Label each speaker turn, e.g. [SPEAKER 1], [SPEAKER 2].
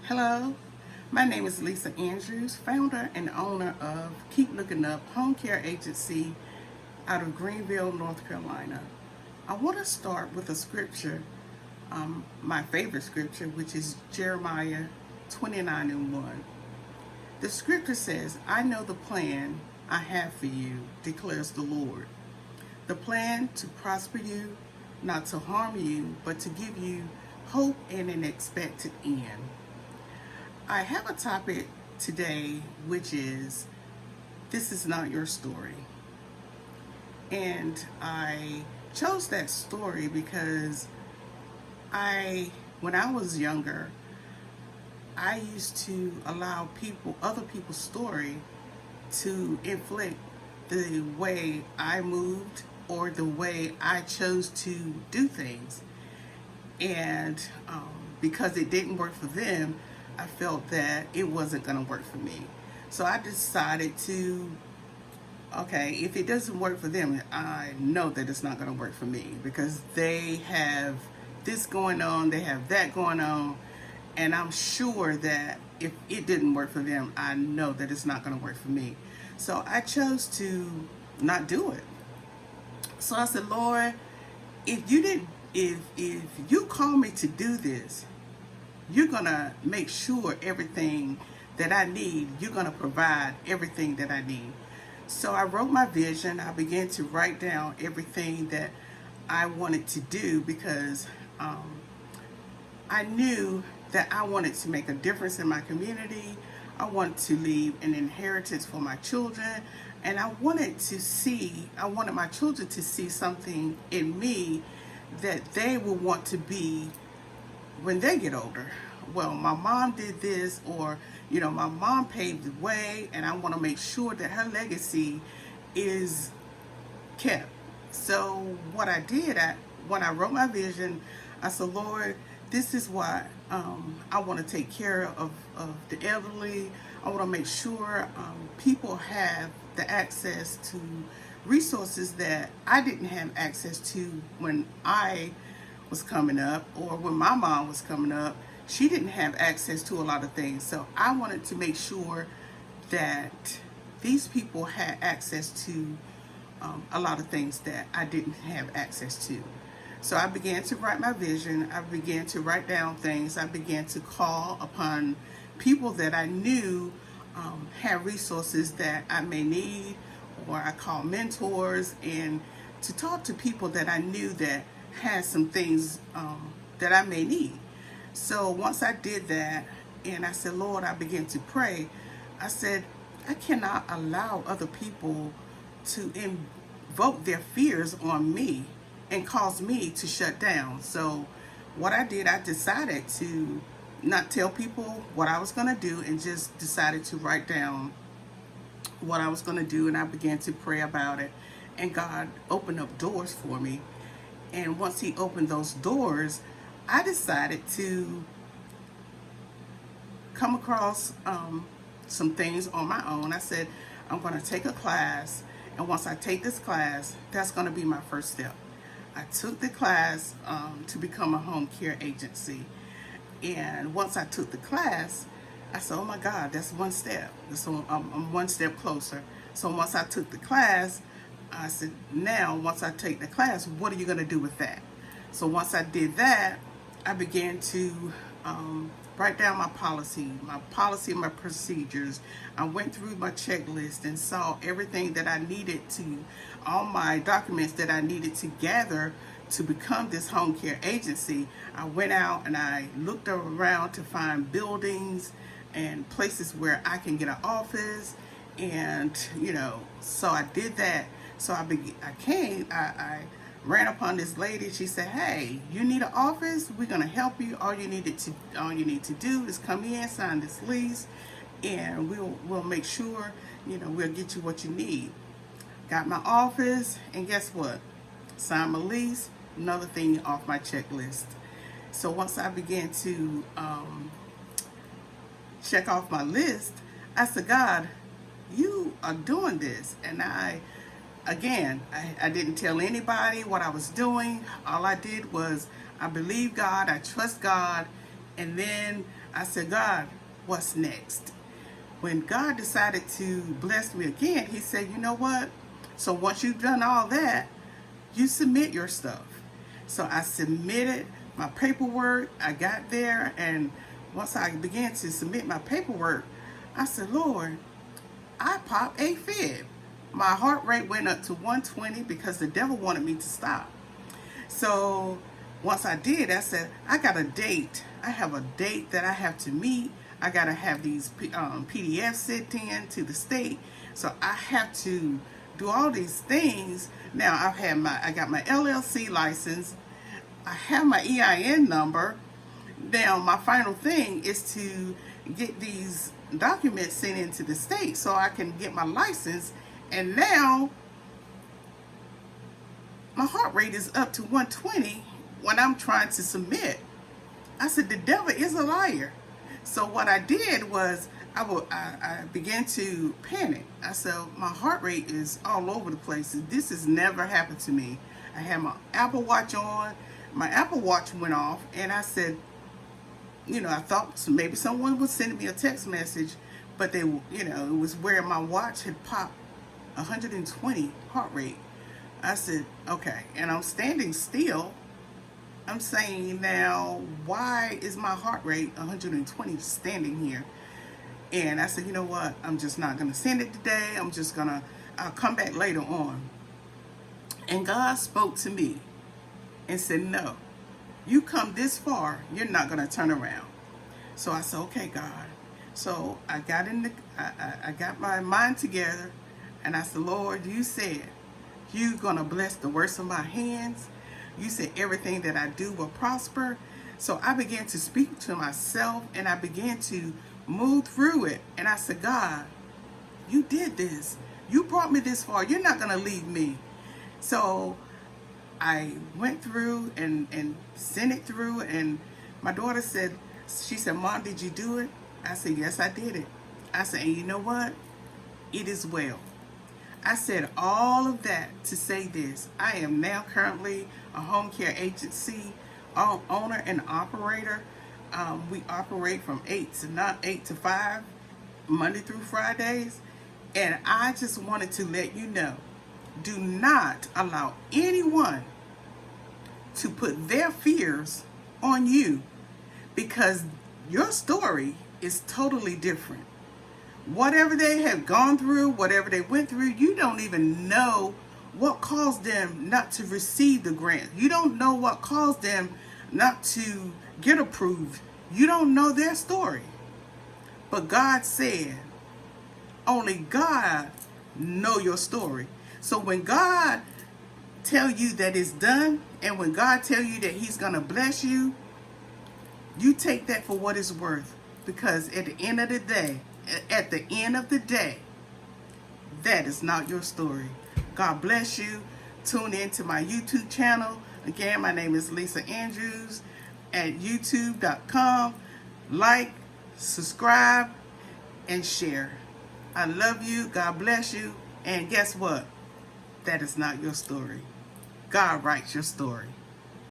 [SPEAKER 1] Hello, my name is Lisa Andrews, founder and owner of Keep Looking Up Home Care Agency out of Greenville, North Carolina. I want to start with a scripture, my favorite scripture, which is Jeremiah 29:1. The scripture says, I know the plan I have for you, declares the Lord. The plan to prosper you, not to harm you, but to give you hope and an expected end. I have a topic today which is This is Not Your Story. And I chose that story because when I was younger, I used to allow other people's story to inflict the way I moved or the way I chose to do things. And because it didn't work for them, I felt that it wasn't going to work for me. So I decided to, okay, if it doesn't work for them, I know that it's not going to work for me because they have this going on, they have that going on, and I'm sure that if it didn't work for them, I know that it's not going to work for me. So I chose to not do it. So I said, Lord, if you call me to do this, you're gonna make sure everything that I need, you're gonna provide everything that I need. So I wrote my vision. I began to write down everything that I wanted to do because I knew that I wanted to make a difference in my community. I wanted to leave an inheritance for my children, and I wanted my children to see something in me that they will want to be when they get older. Well, my mom did this, or my mom paved the way, and I want to make sure that her legacy is kept. So what I did, when I wrote my vision, I said, Lord, this is what I want to take care of the elderly. I want to make sure people have the access to resources that I didn't have access to when I was coming up, or when my mom was coming up. She didn't have access to a lot of things. So I wanted to make sure that these people had access to a lot of things that I didn't have access to. So I began to write my vision. I began to write down things. I began to call upon people that I knew had resources that I may need, or I called mentors, and to talk to people that I knew that had some things that I may need. So once I did that, and I said, Lord, I began to pray. I said, I cannot allow other people to invoke their fears on me and cause me to shut down. So what I did, I decided to not tell people what I was going to do, and just decided to write down what I was going to do, and I began to pray about it, and God opened up doors for me. And once he opened those doors, I decided to come across some things on my own. I said, I'm going to take a class, and once I take this class, that's going to be my first step. I took the class to become a home care agency. And once I took the class, I said, oh my God, that's one step. So I'm one step closer. So once I took the class, I said, now, once I take the class, what are you going to do with that? So once I did that, I began to write down my policy, and my procedures. I went through my checklist and saw everything that I needed all my documents that I needed to gather to become this home care agency. I went out and I looked around to find buildings and places where I can get an office, and so I did that. So I ran upon this lady. She said, hey, you need an office? We're going to help you. All you need to do is come in, sign this lease, and we'll make sure, we'll get you what you need. Got my office, and guess what? Signed my lease, another thing off my checklist. So once I began to check off my list, I said, God, you are doing this. And I didn't tell anybody what I was doing. All I did was I believe God, I trust God, And then I said, God, what's next? When God decided to bless me again, he said, you know what? So once you've done all that, you submit your stuff. So I submitted my paperwork. I got there, and once I began to submit my paperwork, I said, Lord, I popped a fib. My heart rate went up to 120 because the devil wanted me to stop. So once I did, I said, I got a date. I have a date that I have to meet. I got to have these PDFs sent in to the state. So I have to do all these things. Now I got my LLC license. I have my EIN number. Now my final thing is to get these documents sent into the state so I can get my license. And now my heart rate is up to 120 when I'm trying to submit. I said, the devil is a liar. So what I did was I began to panic. I said, my heart rate is all over the place. This has never happened to me. I had my Apple Watch on. My Apple Watch went off, and I said, I thought maybe someone was sending me a text message, but it was where my watch had popped 120 heart rate. I said, okay, and I'm standing still. I'm saying, now, why is my heart rate 120 standing here? And I said, you know what? I'm just not going to send it today. I'll come back later on. And God spoke to me and said, no, you come this far, you're not going to turn around. So I said, okay, God. So I got my mind together, and I said, Lord, you said you're going to bless the works of my hands. You said everything that I do will prosper. So I began to speak to myself, and I began to move through it. And I said, God, you did this. You brought me this far. You're not going to leave me. So I went through and sent it through. And my daughter said, Mom, did you do it? I said, yes, I did it. I said, and you know what? It is well. I said all of that to say this. I am now currently a home care agency owner and operator. We operate from 8 to 5, Monday through Fridays. And I just wanted to let you know, do not allow anyone to put their fears on you, because your story is totally different. Whatever they have gone through, whatever they went through, you don't even know what caused them not to receive the grant. You don't know what caused them not to get approved. You don't know their story. But God said, only God know your story. So when God tell you that it's done, and when God tell you that he's going to bless you, you take that for what it's worth. Because at the end of the day, that is not your story. God bless you. Tune in to my YouTube channel. Again, my name is Lisa Andrews at youtube.com. Like, subscribe, and share. I love you. God bless you. And guess what? That is not your story. God writes your story.